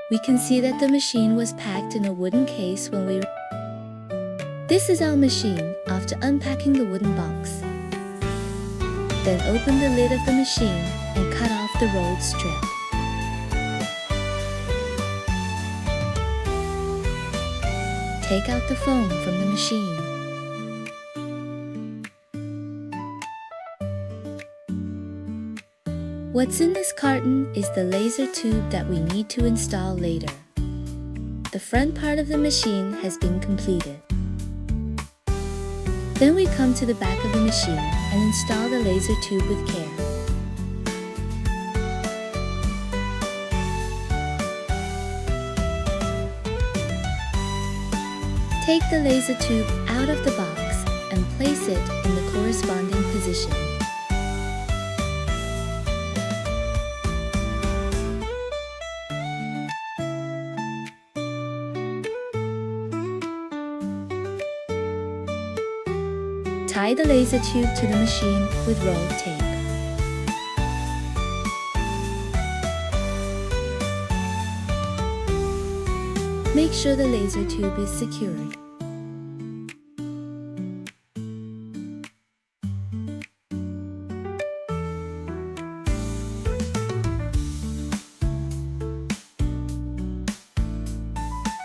We can see that the machine was packed in a wooden case when we... This is our machine after unpacking the wooden box. Then open the lid of the machine and cut off the rolled strip. Take out the foam from the machine. What's in this carton is the laser tube that we need to install later. The front part of the machine has been completed. Then we come to the back of the machine and install the laser tube with care. Take the laser tube out of the box and place it in the corresponding position. Tie the laser tube to the machine with rolled tape. Make sure the laser tube is secured.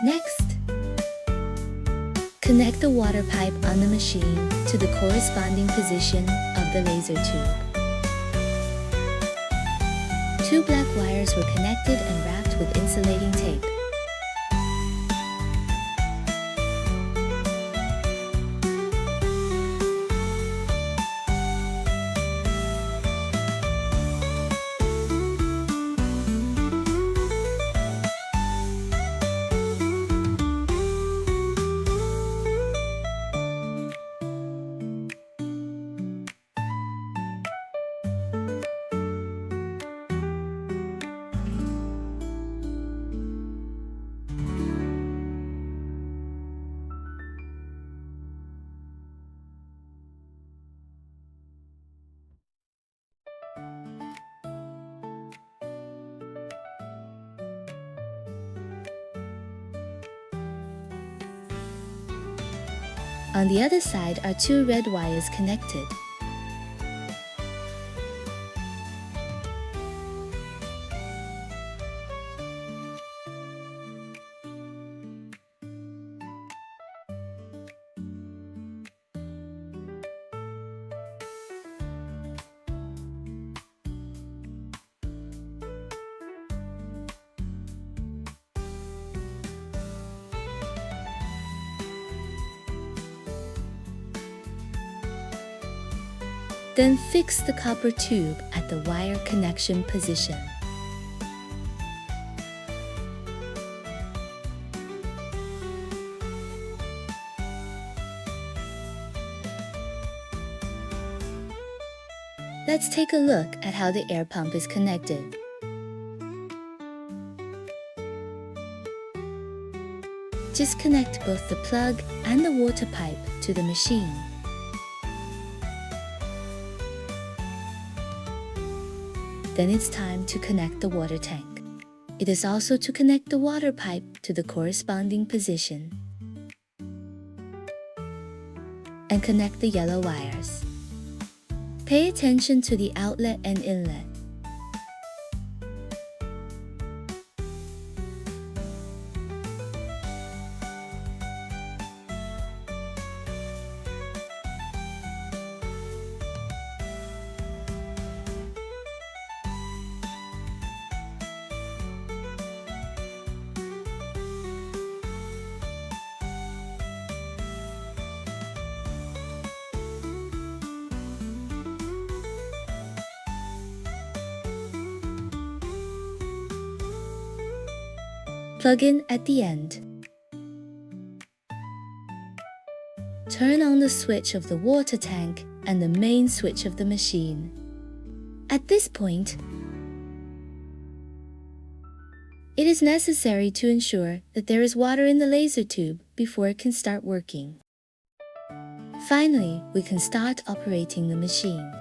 Next, connect the water pipe on the machine to the corresponding position of the laser tube. 2 black wires were connected and wrapped with insulating tape. On the other side are 2 red wires connected. Then fix the copper tube at the wire connection position. Let's take a look at how the air pump is connected. Just connect both the plug and the water pipe to the machine. Then it's time to connect the water tank. It is also to connect the water pipe to the corresponding position. And connect the yellow wires. Pay attention to the outlet and inlet. Plug in at the end. Turn on the switch of the water tank and the main switch of the machine. At this point, it is necessary to ensure that there is water in the laser tube before it can start working. Finally, we can start operating the machine.